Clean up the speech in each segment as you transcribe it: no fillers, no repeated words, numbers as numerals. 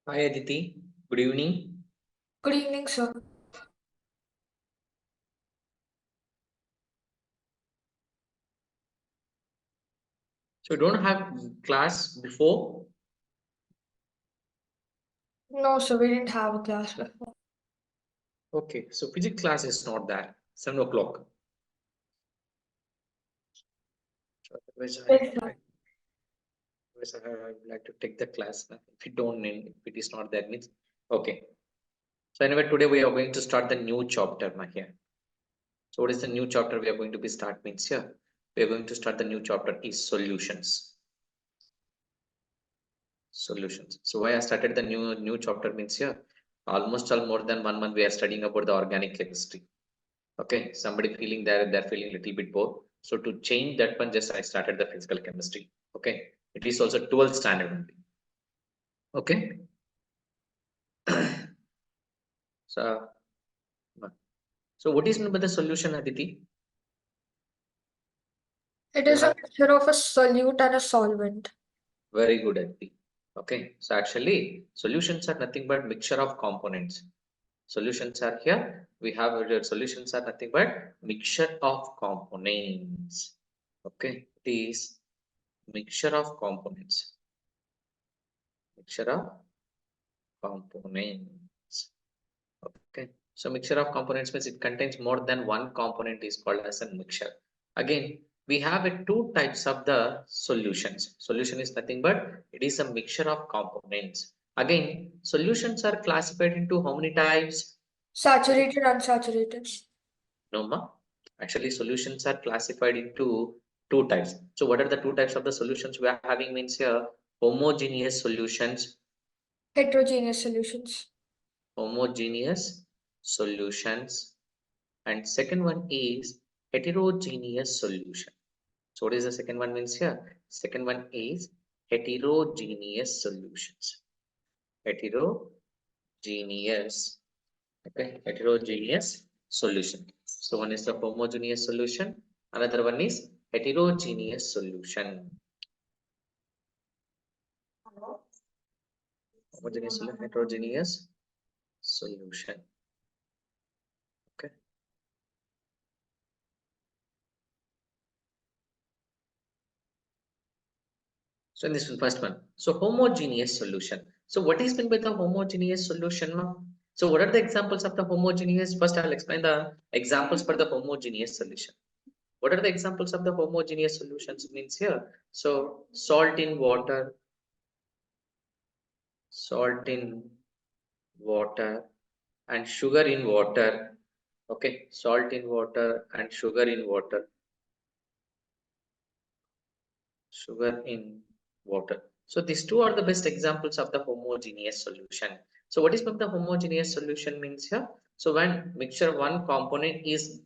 Hi Aditi, good evening. Good evening, sir. So you don't have class before? No, sir, we didn't have a class before. Okay, so physics class is not there. 7 o'clock. Otherwise, Yes, sir. I would like to take the class. If you don't need, if it is not there, means okay. So anyway, today we are going to start the new chapter here. So what is the new chapter we are going to be start means here? We are going to start the new chapter is solutions. Solutions. So why I started the new chapter means here? Almost all more than 1 month we are studying about the organic chemistry. Okay, somebody feeling that they're feeling a little bit bored. So to change that one, just I started the physical chemistry. Okay, it is also 12th standard only. Okay. So, so what is meant by the solution, Aditi? It is a mixture of a solute and a solvent. Very good, Aditi. Okay, so actually solutions are nothing but mixture of components. Solutions are here. We have solutions are nothing but mixture of components. Okay, it is mixture of components. Mixture of components. Okay, so mixture of components means it contains more than one component is called as a mixture. Again, we have two types of the solutions. Solution is nothing but it is a mixture of components. Again, solutions are classified into how many types? Saturated, unsaturated. No, ma. Actually, solutions are classified into two types. So what are the two types of the solutions we are having means here? Homogeneous solutions. Heterogeneous solutions. Homogeneous solutions. And second one is heterogeneous solution. So what is the second one means here? Second one is heterogeneous solutions. Heterogeneous. Okay, heterogeneous solution. So one is the homogeneous solution. Another one is heterogeneous solution. Homogeneous solution, heterogeneous solution. Okay. So in this first one, so homogeneous solution. So what is meant by the homogeneous solution, ma? So what are the examples of the homogeneous? First, I'll explain the examples for the homogeneous solution. What are the examples of the homogeneous solutions means here? So salt in water, and sugar in water. Okay, salt in water and sugar in water. Sugar in water. So these two are the best examples of the homogeneous solution. So what is the homogeneous solution means here? So when mixture one component is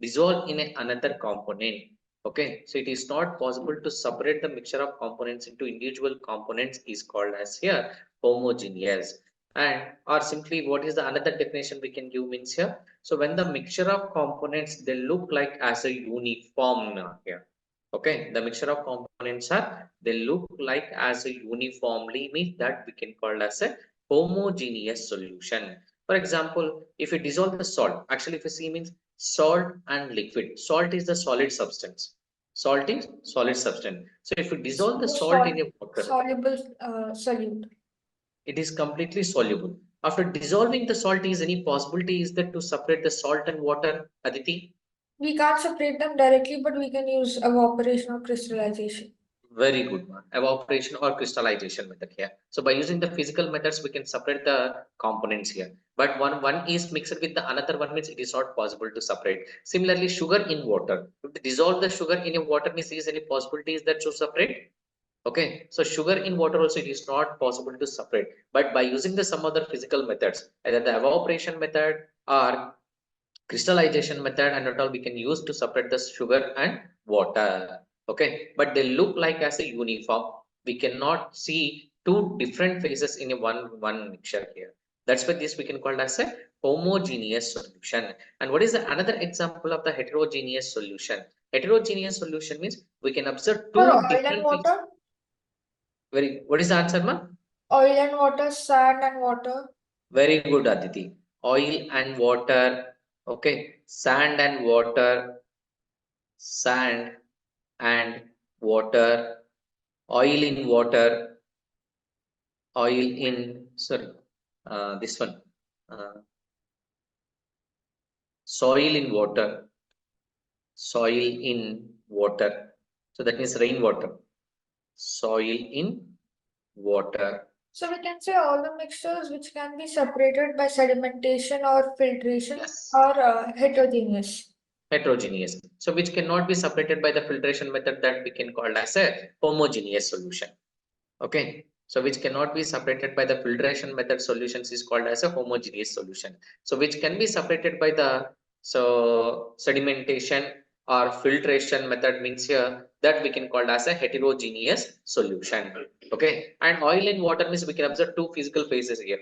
dissolved in another component. Okay, so it is not possible to separate the mixture of components into individual components is called as here homogeneous. And or simply what is the another definition we can give means here? So when the mixture of components they look like as a uniform here. Okay, Okay, the mixture of components are, they look like as a uniformly, means that we can call as a homogeneous solution. For example, if you dissolve the salt, actually if you see means salt and liquid. Salt is the solid substance. Salt is solid substance. So if you dissolve the salt in a water, Soluble solute. it is completely soluble. After dissolving the salt, is any possibility is that to separate the salt and water, Aditi? We can't separate them directly, but we can use evaporation or crystallization. Very good one. Evaporation or crystallization method here. So by using the physical methods, we can separate the components here. But one is mixed with the another one means it is not possible to separate. Similarly, sugar in water. If we dissolve the sugar in a water means is any possibilities that to separate? Okay, so sugar in water also it is not possible to separate. But by using the some other physical methods, either the evaporation method or crystallization method and all we can use to separate the sugar and water. Okay, but they look like as a uniform. We cannot see two different phases in a one mixture here. That's why this we can call as a homogeneous solution. And what is the another example of the heterogeneous solution? Heterogeneous solution means we can observe For two oil and different pieces. water, Very, what is the answer, man? oil and water, sand and water. Very good, Aditi. Oil and water. Okay, sand and water, sand and water, oil in water, oil in, sorry, this one, uh, soil in water, soil in water. So that means rainwater, soil in water. So we can say all the mixtures which can be separated by sedimentation or filtration Yes. are heterogeneous. Heterogeneous. So which cannot be separated by the filtration method, that we can call as a homogeneous solution. Okay, so which cannot be separated by the filtration method solutions is called as a homogeneous solution. So which can be separated by the sedimentation or filtration method means here that we can call as a heterogeneous solution. Okay, and oil and water means we can observe two physical phases here,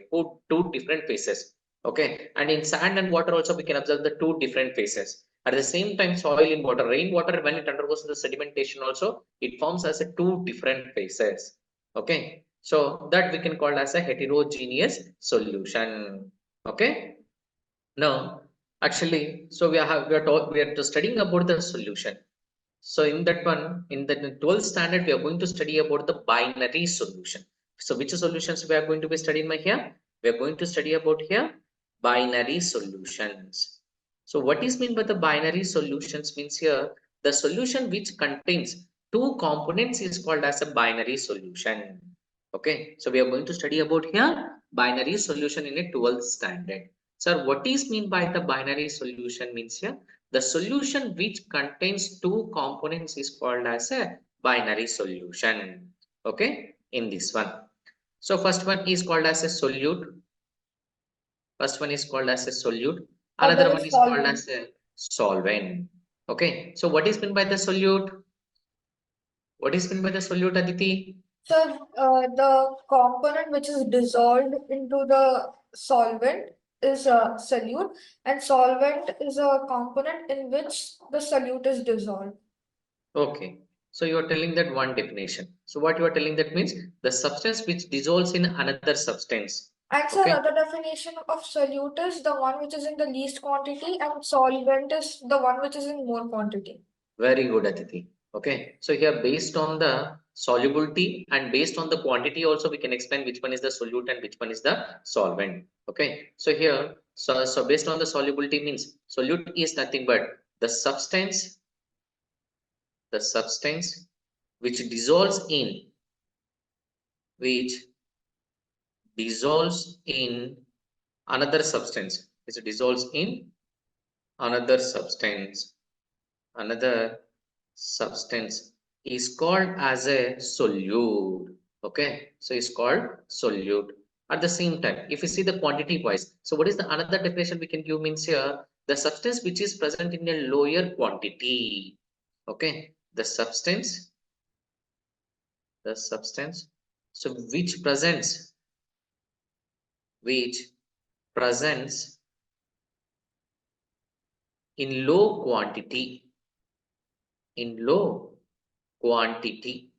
two different phases. Okay, and in sand and water also we can observe the two different phases. At the same time, soil in water, rainwater, when it undergoes the sedimentation also, it forms as a two different phases. Okay, so that we can call as a heterogeneous solution. Okay, now actually, so we are studying about the solution. So in that one, in the 12th standard, we are going to study about the binary solution. So which solutions we are going to be studying here? We are going to study about here binary solutions. So what is meant by the binary solutions means here the solution which contains two components is called as a binary solution. Okay, so we are going to study about here binary solution in a 12th standard. Sir, what is mean by the binary solution means here the solution which contains two components is called as a binary solution. Okay, in this one. So first one is called as a solute. First one is called as a solute. Other Another one is is called solvent. as a solvent. Okay, so what is meant by the solute? What is meant by the solute, Aditi? So the component which is dissolved into the solvent is a solute, and solvent is a component in which the solute is dissolved. Okay, so you are telling that one definition. So what you are telling that means the substance which dissolves in another substance. And so Okay, another definition of solute is the one which is in the least quantity, and solvent is the one which is in more quantity. very good, Aditi. Okay, so here based on the solubility and based on the quantity also we can explain which one is the solute and which one is the solvent. Okay, so here so based on the solubility means solute is nothing but the substance which dissolves in which dissolves in another substance. It dissolves in another substance. Another substance is called as a solute. Okay, so it's called solute. At the same time, if you see the quantity wise, so what is the another definition we can give means here the substance which is present in a lower quantity. Okay, the substance so which presents in low quantity, in low quantity.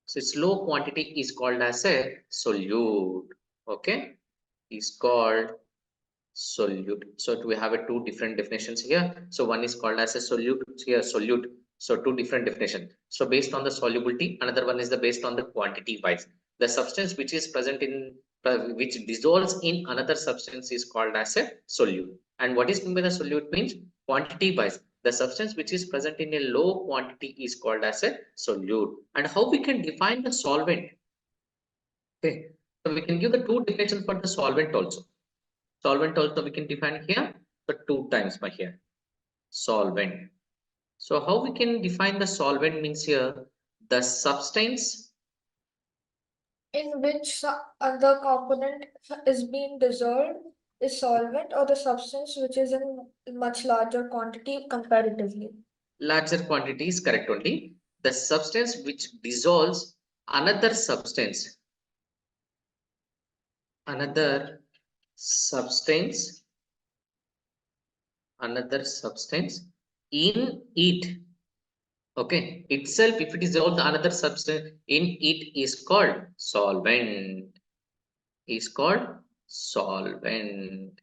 So its low quantity is called as a solute. Okay, is called solute. So we have a two different definitions here. So one is called as a solute, here solute. So two different definition. So based on the solubility, another one is the based on the quantity wise. The substance which is present in which dissolves in another substance is called as a solute. And what is meant by the solute means quantity wise. The substance which is present in a low quantity is called as a solute. And how we can define the solvent? Okay, so we can give the two definitions for the solvent also. Solvent also we can define here, so two times by here. Solvent. So how we can define the solvent means here, the substance in which other component is being dissolved is solvent, or the substance which is in much larger quantity comparatively. larger quantity is correct only. The substance which dissolves another substance, another substance, another substance in it. Okay, itself, if it is all the another substance in it is called solvent. Is called solvent.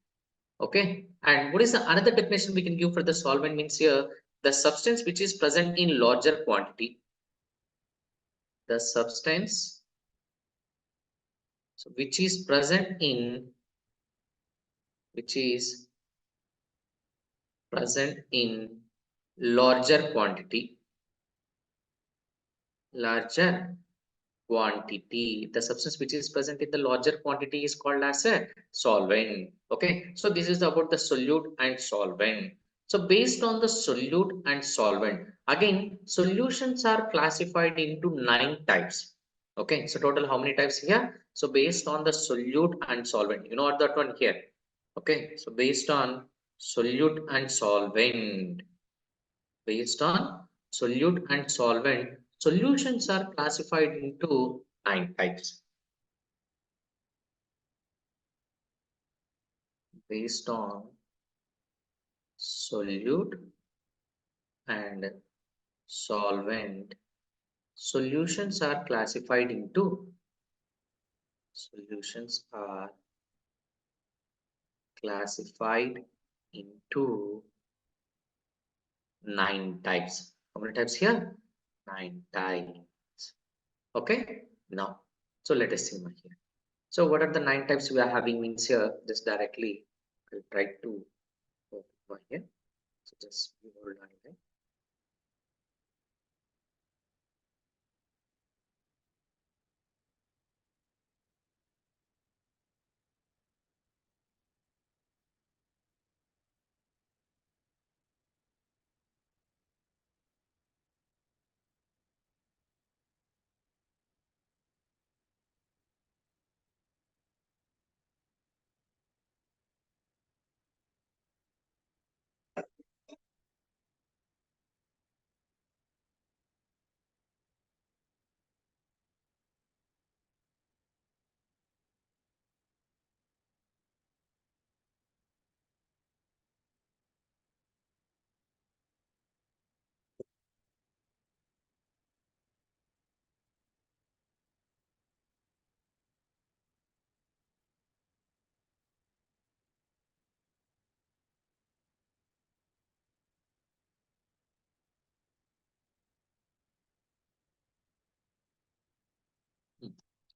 Okay, and what is the another definition we can give for the solvent means here, the substance which is present in larger quantity. The substance so which is present in larger quantity. Larger quantity, the substance which is present in the larger quantity is called as a solvent. Okay, so this is about the solute and solvent. So based on the solute and solvent, again solutions are classified into 9 types. Okay, so total how many types here? So based on the solute and solvent, you know what that one here. Okay, so based on solute and solvent, based on solute and solvent, solutions are classified into 9 types. Based on solute and solvent, solutions are classified into 9 types. How many types here? 9 types. Okay, now, so let us see here. So what are the 9 types we are having means here, just directly I'll try to go over here. So just hold on here.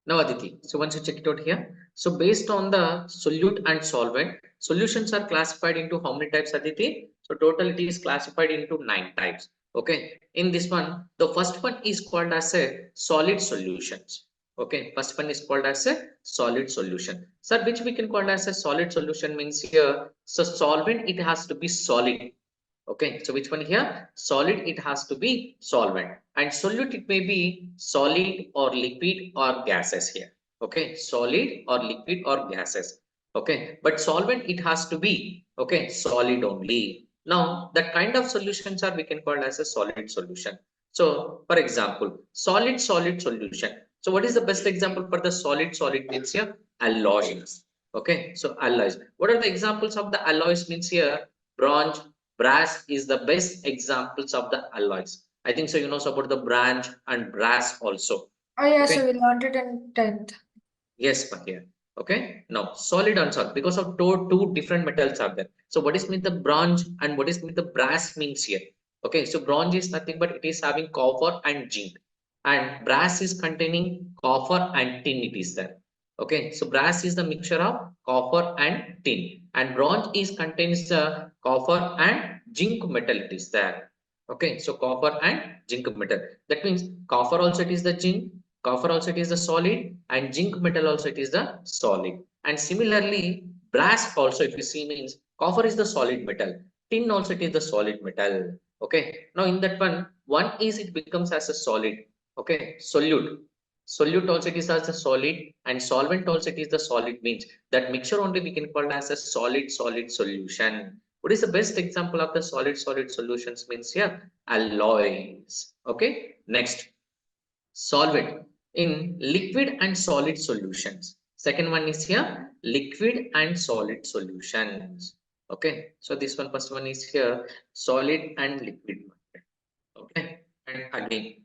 Now Aditi, so once you check it out here, so based on the solute and solvent, solutions are classified into how many types Aditi? So total it is classified into 9 types. Okay, in this one, the first one is called as a solid solutions. Okay, first one is called as a solid solution. Sir, which we can call as a solid solution means here, so solvent it has to be solid. Okay, so which one here? Solid, it has to be solvent, and solute it may be solid or liquid or gases here. Okay, solid or liquid or gases. Okay, but solvent it has to be okay solid only. Now that kind of solutions are we can call as a solid solution. So for example, solid solution. So what is the best example for the solid means here? Alloys. Okay, so alloys. What are the examples of the alloys means here? Bronze, brass is the best examples of the alloys. I think so, you know about the branch and brass also. Oh, yes, Okay. we learned it in 10th. Yes, Mahir. Okay. Now, solid and solid, because of two different metals are there. So, what is mean the bronze and what is mean the brass means here? Okay. So, bronze is nothing but it is having copper and zinc, and brass is containing copper and tin. It is there. Okay. So, brass is the mixture of copper and tin, and bronze is contains the copper and zinc metal. It is there. Okay. So, copper and zinc metal. That means copper also it is the zinc. Copper also it is the solid, and zinc metal also it is the solid. And similarly, brass also if you see means copper is the solid metal, tin also it is the solid metal. Okay. Now in that one is it becomes as a solid. Okay. Solute also it is as a solid, and solvent also it is the solid, means that mixture only we can call as a solid solution. What is the best example of the solid solutions means here? Alloys. Okay. Next, solvent in liquid and solid solutions. Second one is here liquid and solid solutions. Okay, so this one first one is here solid and liquid. Okay, and again,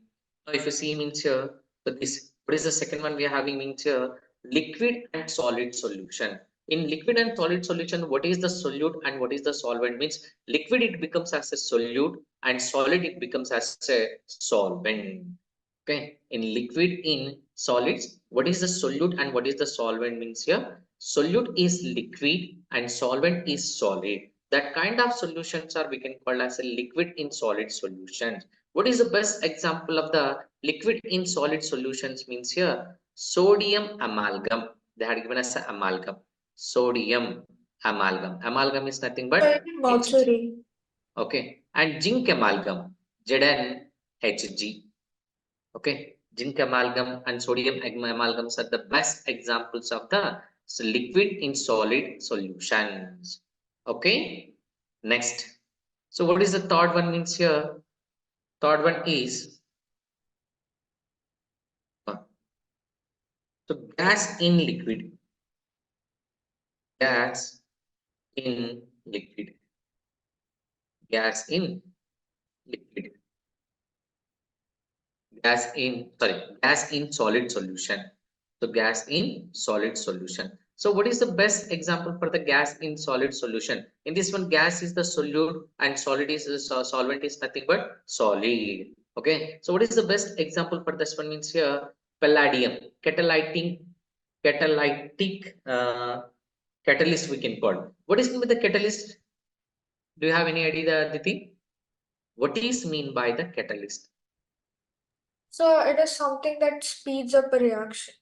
now if you see means here, so this what is the second one we are having means here liquid and solid solution. In liquid and solid solution, what is the solute and what is the solvent? Means liquid it becomes as a solute, and solid it becomes as a solvent. Okay, in liquid, in solids, what is the solute and what is the solvent means here? Solute is liquid and solvent is solid. That kind of solutions are we can call as a liquid in solid solutions. What is the best example of the liquid in solid solutions means here? Sodium amalgam. They had given us an amalgam. Sodium amalgam. Amalgam is nothing So but even Hg. mercury. Okay, and zinc amalgam. ZnHg. Okay, zinc amalgam and sodium amalgams are the best examples of the liquid in solid solutions. Okay, next. So what is the third one means here? Third one is so gas in liquid. Gas in liquid. Gas in liquid. Gas in solid solution. So gas in solid solution. So what is the best example for the gas in solid solution? In this one, gas is the solute and solid is the solvent is nothing but solid. Okay. So what is the best example for this one means here? Palladium, catalytic catalyst we can call. What is mean by the catalyst? Do you have any idea, Aditi? What is mean by the catalyst? So it is something that speeds up a reaction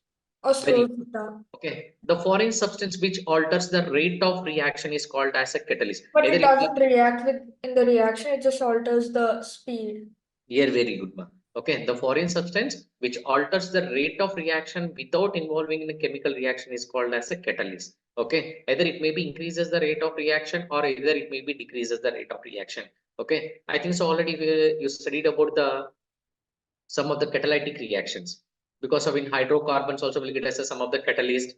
or Very slows it down. okay. The foreign substance which alters the rate of reaction is called as a catalyst. But Either it it may doesn't react with in the reaction, it just alters the speed. here very good one. Okay, the foreign substance which alters the rate of reaction without involving in a chemical reaction is called as a catalyst. Okay, either it may be increases the rate of reaction or either it may be decreases the rate of reaction. Okay, I think so already you studied about the some of the catalytic reactions, because of in hydrocarbons also will get as a, some of the catalyst.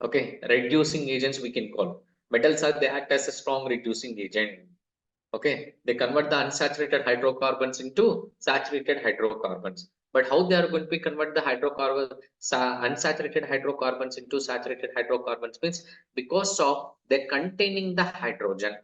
Okay, reducing agents we can call. Metals are they act as a strong reducing agent. Okay, they convert the unsaturated hydrocarbons into saturated hydrocarbons. But how they are going to convert the unsaturated hydrocarbons into saturated hydrocarbons means because of they containing the hydrogen.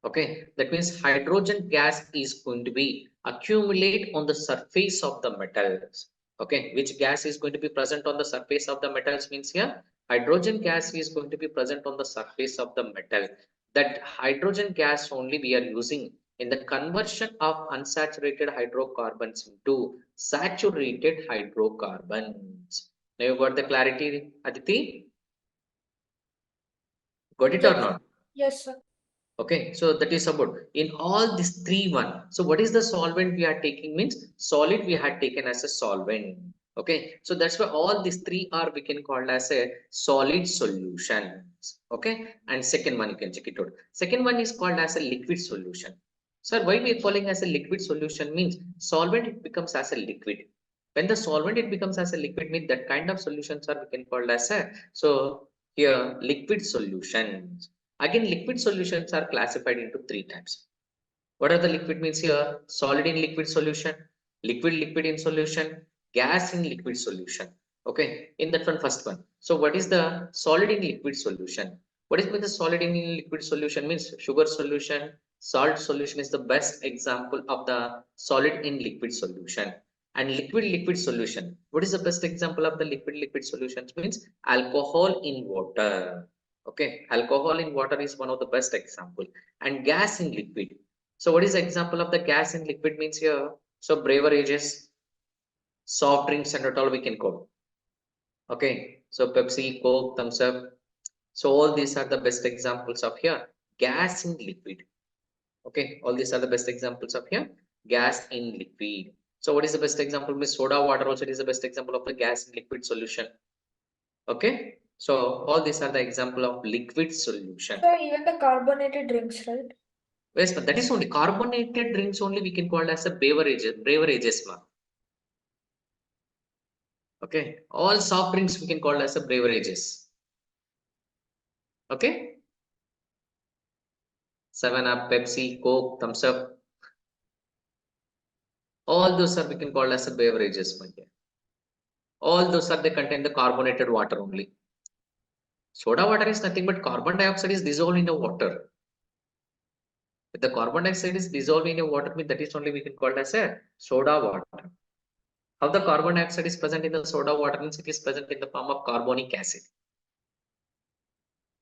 Okay, that means hydrogen gas is going to be accumulate on the surface of the metals. Okay, which gas is going to be present on the surface of the metals means here hydrogen gas is going to be present on the surface of the metal. That hydrogen gas only we are using in the conversion of unsaturated hydrocarbons into saturated hydrocarbons. Now you got the clarity, Aditi? Got it or Yes, not? yes, sir. Okay, so that is about in all these three one. So what is the solvent we are taking means solid we had taken as a solvent. Okay, so that's why all these three are we can call as a solid solutions. Okay, and second one you can check it out. Second one is called as a liquid solution. Sir, why we are calling as a liquid solution means solvent it becomes as a liquid. When the solvent it becomes as a liquid means that kind of solutions are we can call as a so here liquid solutions. Again, liquid solutions are classified into three types. What are the liquid means here? Solid in liquid solution. liquid in solution, gas in liquid solution. Okay, in that one, first one. So what is the solid in liquid solution? What is the solid in liquid solution means? Sugar solution, salt solution is the best example of the solid in liquid solution. And liquid solution, what is the best example of the liquid solutions means? Alcohol in water. Okay, alcohol in water is one of the best example. And gas in liquid. So what is the example of the gas in liquid means here? So beverages, soft drinks and all we can call. Okay, so Pepsi, Coke, Thumbs Up. So all these are the best examples of here. Gas in liquid. Okay, all these are the best examples of here. Gas in liquid. So what is the best example? Means soda water also is the best example of the gas in liquid solution. Okay, so all these are the example of liquid solution. So even the carbonated drinks, right? Yes, but that is only carbonated drinks only we can call as a beverages. Okay, all soft drinks we can call as a beverages. Okay, 7-Up, Pepsi, Coke, Thumbs Up. All those are we can call as a beverages. All those are they contain the carbonated water only. Soda water is nothing but carbon dioxide is dissolved in the water. If the carbon dioxide is dissolved in a water, means that is only we can call as a soda water. How the carbon dioxide is present in the soda water means it is present in the form of carbonic acid.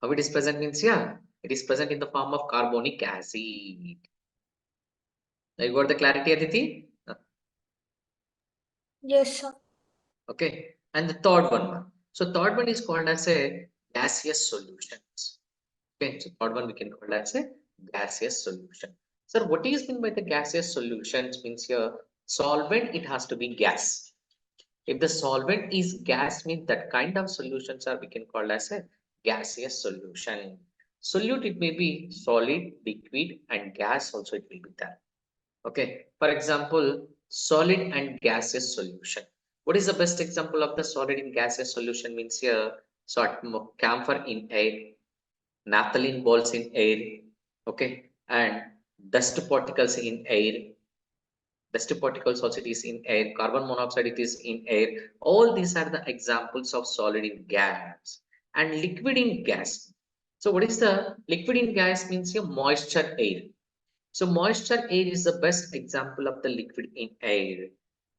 How it is present means yeah, it is present in the form of carbonic acid. Now you got the clarity, Aditi? Yes, sir. Okay, and the third one. So third one is called as a gaseous solutions. Okay, so third one we can call as a gaseous solution. Sir, what is mean by the gaseous solutions means here solvent it has to be gas. If the solvent is gas means that kind of solutions are we can call as a gaseous solution. Solute it may be solid, liquid and gas also it will be there. Okay, for example, solid and gaseous solution. What is the best example of the solid and gaseous solution means here? So camphor in air, naphthalene balls in air, okay, and dust particles in air. Dust particles also it is in air, carbon monoxide it is in air. All these are the examples of solid in gas and liquid in gas. So what is the liquid in gas means here moisture air. So moisture air is the best example of the liquid in air.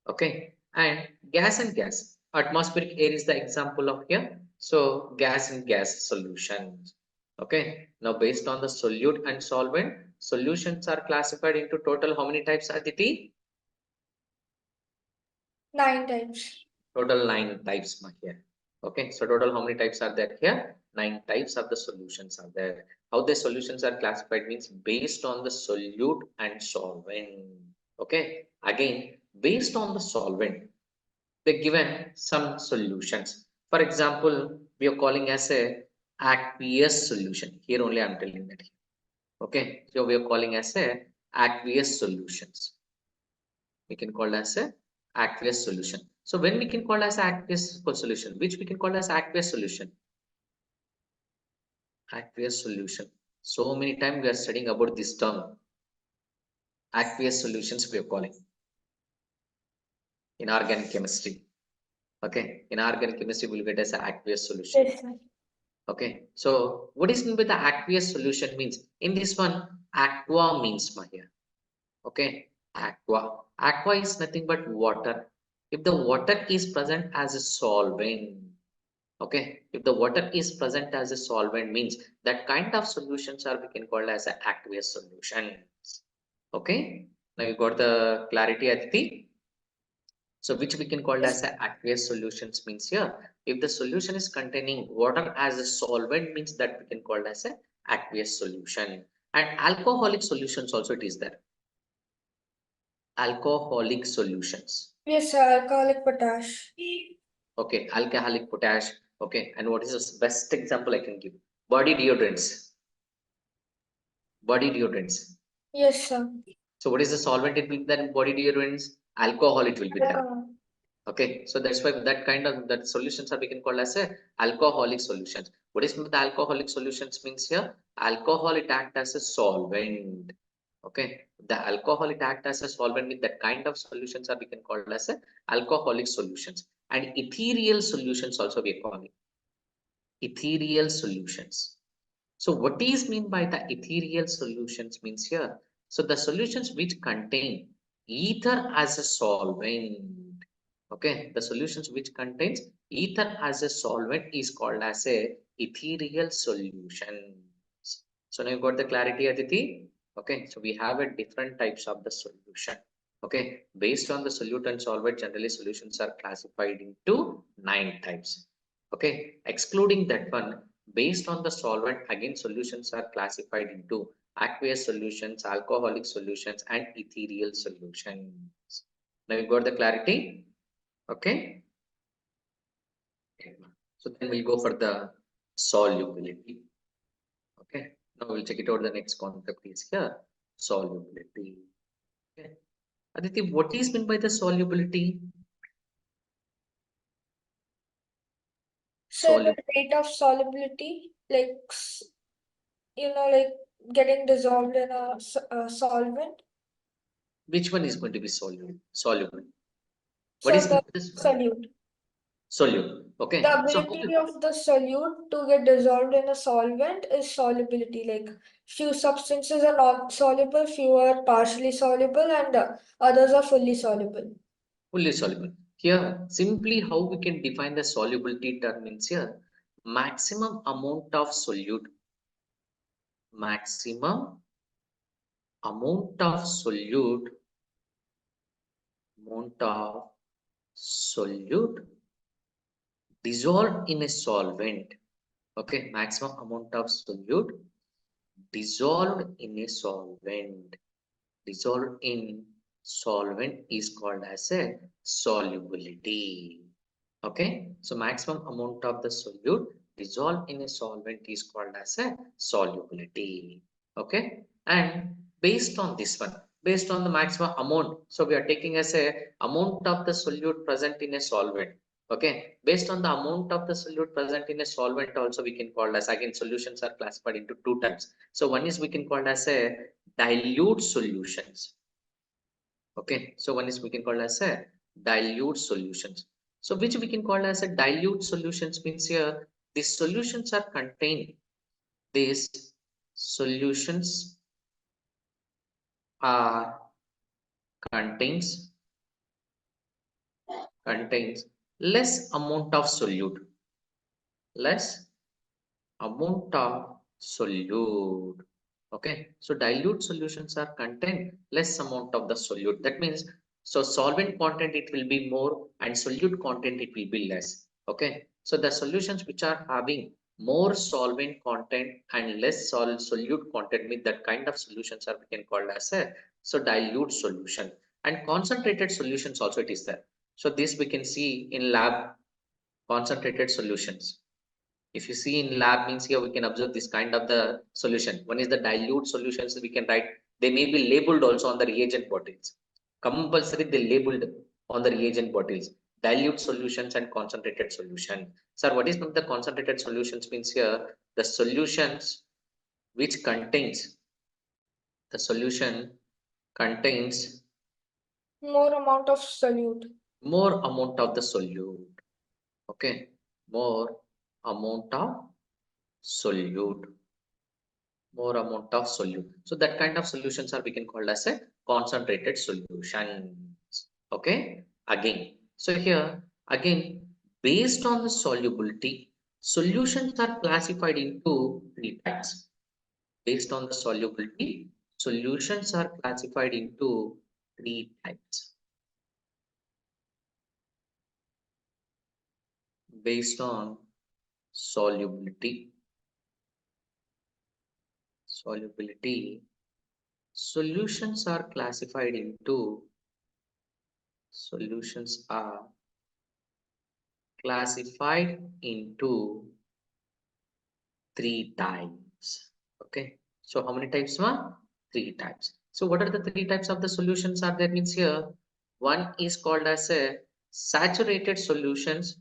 Okay, and gas. Atmospheric air is the example of here. So gas and gas solutions. Okay, now based on the solute and solvent, solutions are classified into total how many types, Aditi? 9 times. Total 9 types here. Okay, so total how many types are there here? 9 types of the solutions are there. How the solutions are classified means based on the solute and solvent. Okay, again, based on the solvent, they given some solutions. For example, we are calling as a aqueous solution. Here only I am telling that. Okay, so we are calling as a aqueous solutions. We can call as a aqueous solution. So when we can call as aqueous solution, which we can call as aqueous solution? Aqueous solution. So many times we are studying about this term. Aqueous solutions we are calling in organic chemistry. Okay, in organic chemistry we will get as an aqueous solution. Yes, sir. Okay, so what is meant by the aqueous solution means? In this one, aqua means here. Okay, aqua. Aqua is nothing but water. If the water is present as a solvent, okay, if the water is present as a solvent means that kind of solutions are we can call as an aqueous solutions. Okay, now you got the clarity, Aditi? So which we can call as Yes. a aqueous solutions means here. If the solution is containing water as a solvent means that we can call as a aqueous solution. And alcoholic solutions also it is there. Alcoholic solutions. Yes, sir. Alcoholic potash. Okay, alcoholic potash. Okay, and what is the best example I can give? Body deodorants. Body deodorants. Yes, sir. So what is the solvent it will be there in body deodorants? Alcohol it will be there. Alcohol. Okay, so that's why that kind of that solutions are we can call as a alcoholic solutions. What is the alcoholic solutions means here? Alcohol it act as a solvent. Okay, the alcohol it act as a solvent with that kind of solutions are we can call as a alcoholic solutions, and ethereal solutions also we call it ethereal solutions. So what is mean by the ethereal solutions means here? So the solutions which contain ether as a solvent. Okay, the solutions which contains ether as a solvent is called as a ethereal solutions. So now you got the clarity, Aditi? Okay, so we have a different types of the solution. Okay, based on the solute and solvent, generally solutions are classified into 9 types. Okay, excluding that one, based on the solvent, again solutions are classified into aqueous solutions, alcoholic solutions, and ethereal solutions. Now you got the clarity? Okay. So then we'll go for the solubility. Okay. Now we'll check it out. The next concept is here, solubility. Okay. Aditi, what is meant by the solubility? So the rate of solubility, like like getting dissolved in a solvent. Which one is going to be soluble? What So is the this one? solute. Solute. Okay. The So ability of the solute to get dissolved in a solvent is solubility. Like few substances are not soluble, few are partially soluble, and others are fully soluble. fully soluble. Here, simply how we can define the solubility term means here, maximum amount of solute, maximum amount of solute, amount of solute dissolved in a solvent. Okay, maximum amount of solute dissolved in a solvent. Dissolved in solvent is called as a solubility. Okay, so maximum amount of the solute dissolved in a solvent is called as a solubility. Okay, and based on this one, based on the maximum amount, so we are taking as a amount of the solute present in a solvent. Okay, based on the amount of the solute present in a solvent also we can call as, again solutions are classified into 2 types. So one is we can call as a dilute solutions. Okay, so one is we can call as a dilute solutions. So which we can call as a dilute solutions means here these solutions are contained. These solutions are contains less amount of solute, less amount of solute. Okay, so dilute solutions are contain less amount of the solute. That means so solvent content it will be more and solute content it will be less. Okay, so the solutions which are having more solvent content and less solute content means that kind of solutions are we can call as a so dilute solution. And concentrated solutions also it is there. So this we can see in lab, concentrated solutions. If you see in lab means here we can observe this kind of the solution. One is the dilute solutions we can write. They may be labeled also on the reagent bottles. Compulsory they labeled on the reagent bottles. Dilute solutions and concentrated solution. Sir, what is the concentrated solutions means here? The solutions which contains, the solution contains More amount of solute. more amount of the solute. Okay, more amount of solute. More amount of solute. So that kind of solutions are we can call as a concentrated solutions. Okay, again. So here again, based on the solubility, solutions are classified into 3 types. Based on the solubility, solutions are classified into 3 types. Based on solubility, solutions are classified into solutions are classified into 3 types. Okay, so how many types? 3 types. So what are the 3 types of the solutions are there means here? One is called as a saturated solutions,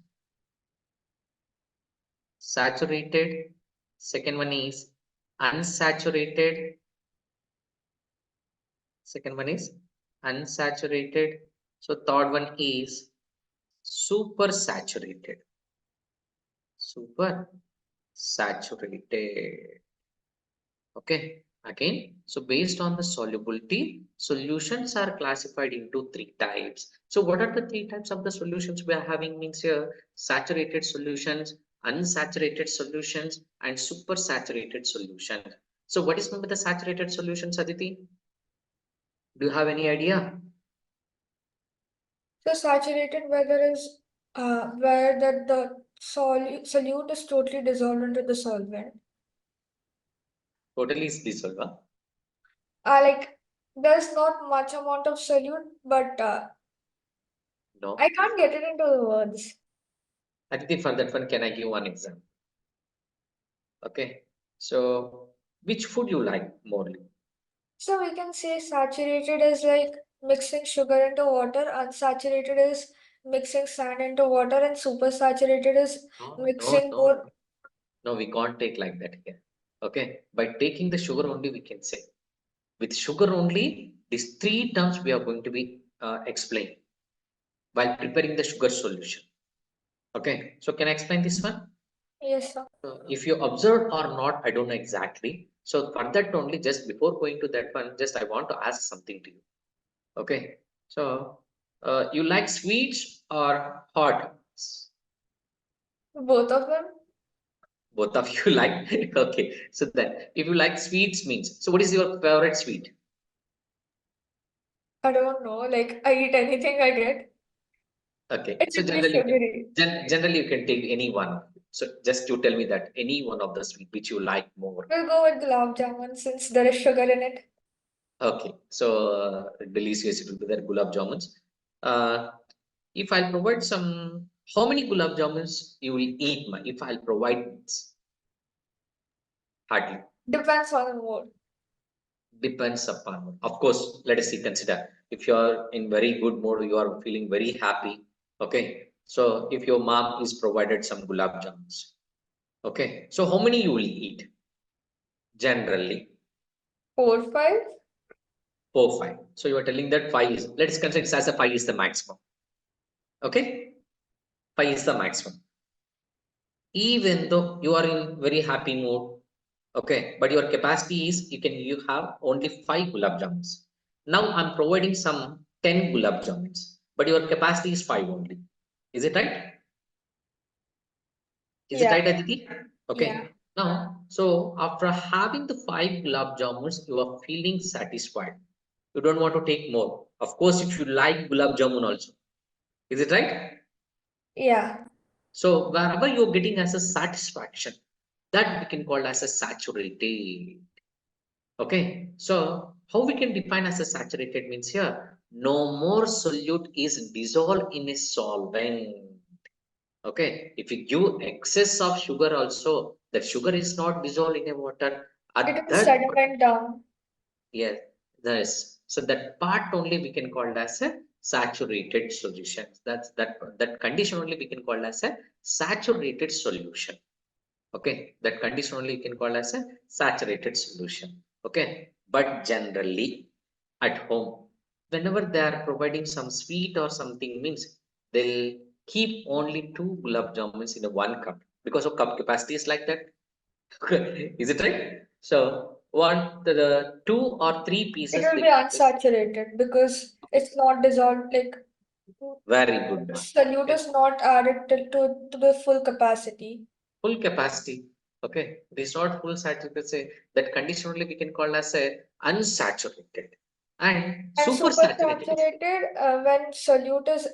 saturated. Second one is unsaturated, Second one is unsaturated. So third one is super saturated. Super saturated. Okay. Again, so based on the solubility, solutions are classified into three types. So what are the three types of the solutions we are having means here? Saturated solutions, unsaturated solutions, and super saturated solutions. So what is meant by the saturated solutions, Aditi? Do you have any idea? So saturated weather is where that the solute is totally dissolved into the solvent. Totally is dissolved. Huh? Like there's not much amount of solute, but No. I can't get it into the words. Aditi, for that one, can I give one example? Okay. So which food you like morely? So we can say saturated is like mixing sugar into water, unsaturated is mixing sand into water, and super saturated is mixing No. more. No, we can't take like that here. Okay. By taking the sugar only, we can say. With sugar only, these three terms we are going to be explained while preparing the sugar solution. Okay. So can I explain this one? Yes, sir. If you observed or not, I don't know exactly. So for that only, just before going to that one, just I want to ask something to you. Okay. So you like sweets or hot? Both of them. Both of you like. Okay. So then if you like sweets means, so what is your favorite sweet? I don't know. Like I eat anything I get. Okay. It So should be sugary. generally you can take any one. So just you tell me that any one of the sweet which you like more. We'll go with gulab jamun since there is sugar in it. Okay. So delicious it will be there gulab jamuns. Uh, if I'll provide some, how many gulab jamuns you will eat? If I'll provide hardly. Depends on the mood. Depends upon, of course, let us see, consider if you are in very good mood, you are feeling very happy. Okay, so if your mom is provided some gulab jamuns, okay, so how many you will eat generally? 4, 5. 4 5. So you are telling that 5 is, let's consider it as a 5 is the maximum. Okay, 5 is the maximum, even though you are in very happy mood. Okay, but your capacity is you have only 5 gulab jamuns. Now I'm providing some 10 gulab jamuns, but your capacity is 5 only. Is it right? Is it Yeah, right, Aditi? yeah, Okay. Now, so after having the 5 gulab jamuns, you are feeling satisfied. You don't want to take more. Of course, if you like gulab jamun also. Is it right? yeah. So wherever you're getting as a satisfaction, that we can call as a saturated. Okay, so how we can define as a saturated means here, no more solute is dissolved in a solvent. Okay, if you give excess of sugar also, that sugar is not dissolved in a water. It At will that, sediment down. yes, yes. So that part only we can call as a saturated solution. That condition only we can call as a saturated solution. Okay, that condition only you can call as a saturated solution. Okay, but generally at home, whenever they are providing some sweet or something means, they'll keep only 2 gulab jamuns in a 1 cup because of cup capacity is like that. Is it right? So one the 2 or 3 It pieces will they be keep this. unsaturated because it's not dissolved. Like Very good one. solute Okay. is not added to the full capacity. Full capacity. Okay, it is not full saturated. Say that condition only we can call as a unsaturated, and And super super saturated is saturated when solute is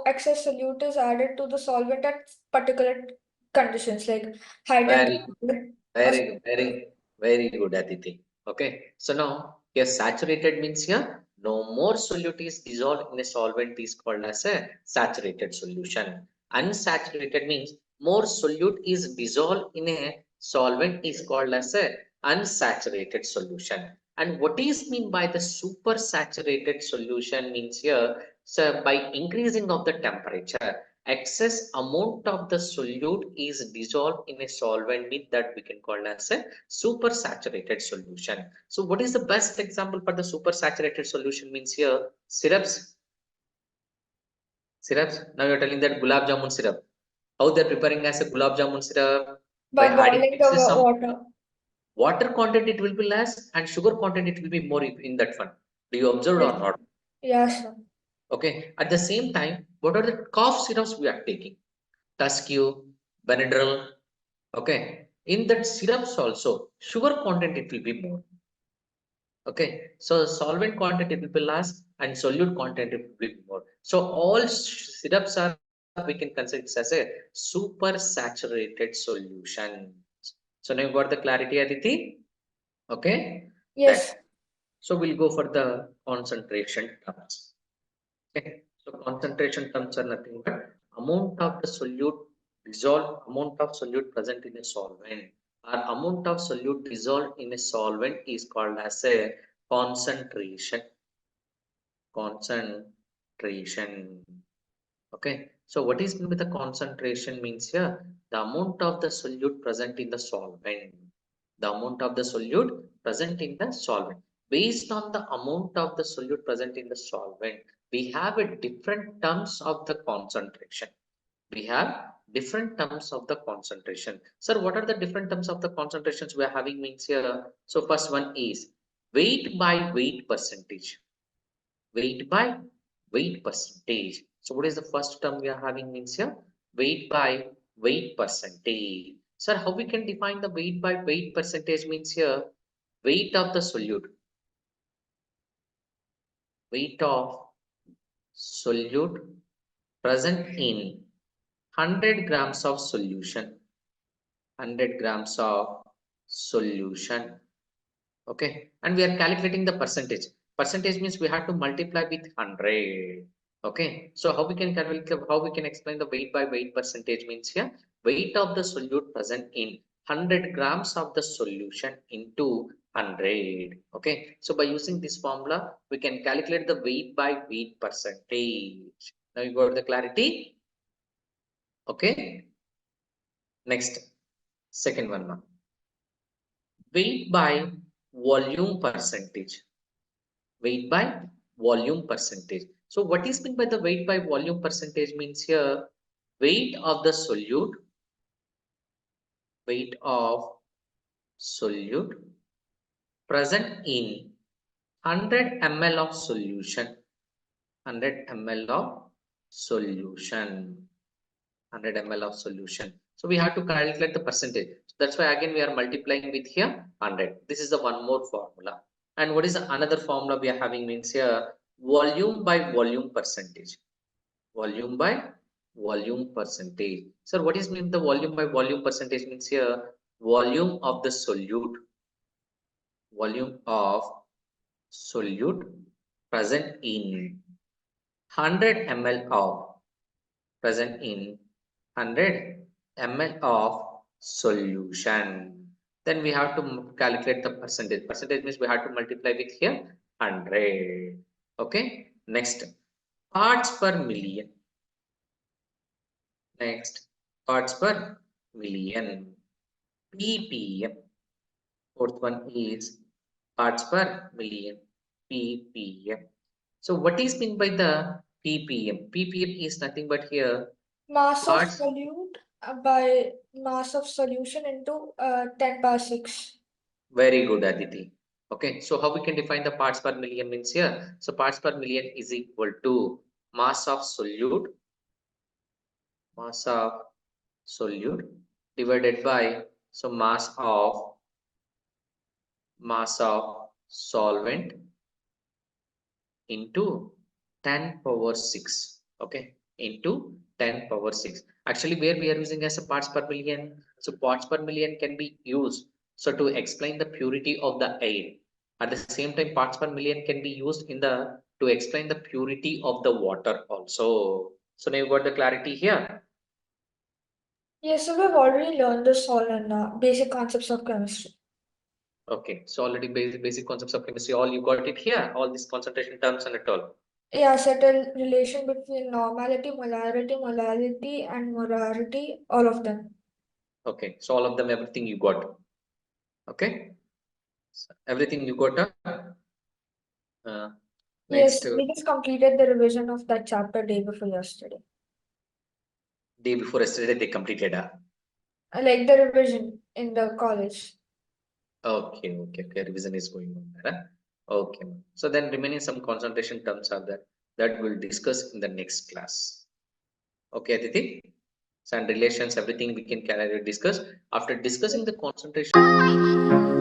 excess solute is added to the solvent at particular conditions like high very good, temperature. Or very good, Aditi. Okay, so now here saturated means here no more solute is dissolved in a solvent is called as a saturated solution. Unsaturated means more solute is dissolved in a solvent is called as a unsaturated solution. And what is mean by the super saturated solution means here, so by increasing of the temperature, excess amount of the solute is dissolved in a solvent with that we can call as a supersaturated solution. So what is the best example for the supersaturated solution means here? Syrups. Now you're telling that gulab jamun syrup. How they're preparing as a gulab jamun syrup? By By adding boiling excess the some water. water content, it will be less, and sugar content it will be more in that one. Do you observe or Yes. not? Yes, sir. Okay. At the same time, what are the cough syrups we are taking? Tuscu, Benadryl. Okay. In that syrups also, sugar content it will be more. Okay. So solvent content it will be less, and solute content it will be more. So all syrups are we can consider it as a super saturated solution. So now you got the clarity, Aditi? Okay. Yes. That. So we'll go for the concentration terms. Okay. So concentration terms are nothing but amount of the solute dissolved, amount of solute present in a solvent, or amount of solute dissolved in a solvent is called as a concentration. Concentration. Okay. So what is meant with the concentration means here the amount of the solute present in the solvent. The amount of the solute present in the solvent. Based on the amount of the solute present in the solvent, we have a different terms of the concentration. We have different terms of the concentration. Sir, what are the different terms of the concentrations we are having means here? So first one is weight by weight percentage. Weight by weight percentage. So what is the first term we are having means here? Weight by weight percentage. Sir, how we can define the weight by weight percentage means here? Weight of the solute. Weight of solute present in 100 grams of solution. 100 grams of solution. Okay, and we are calculating the percentage. Percentage means we have to multiply with 100. Okay, so how we can calculate, how we can explain the weight by weight percentage means here weight of the solute present in 100 grams of the solution into 100. Okay, so by using this formula we can calculate the weight by weight percentage. Now you got the clarity. Okay, next, second one now. Weight by volume percentage. Weight by volume percentage. So what is meant by the weight by volume percentage means here weight of the solute, weight of solute present in 100 ml of solution, 100 ml of solution, 100 ml of solution. So we have to calculate the percentage. So that's why again we are multiplying with here 100. This is the one more formula. And what is another formula we are having means here volume by volume percentage. Volume by volume percentage. Sir, what is mean the volume by volume percentage means here volume of the solute. Volume of solute present in 100 ml of present in 100 ml of solution. Then we have to calculate the percentage. Percentage means we have to multiply with here 100. Okay. Next, parts per million. Next, parts per million. ppm. Fourth one is parts per million. ppm. So what is meant by the ppm? ppm is nothing but here Mass of parts. solute by mass of solution into 10 power 6. Very good, Aditi. Okay, so how we can define the parts per million means here? So parts per million is equal to mass of solute, mass of solute divided by so mass of solvent into 10 power 6. Okay, into 10 power 6. Actually, where we are using as a parts per million, so parts per million can be used so to explain the purity of the air. At the same time, parts per million can be used in the to explain the purity of the water also. So now you got the clarity here. Yes, so we've already learned this all in basic concepts of chemistry. Okay, so already basic concepts of chemistry, all you got it here, all these concentration terms and at all. Yeah, certain relation between normality, molality, and morality, all of them. Okay, so all of them, everything you got. Okay, so everything you got. Next, Yes, we just completed the revision of that chapter day before yesterday. day before yesterday, they completed. I like the revision in the college. Okay, revision is going on there. Okay, so then remaining some concentration terms are there that we'll discuss in the next class. Okay, Aditi. So and relations, everything we can discuss. After discussing the concentration.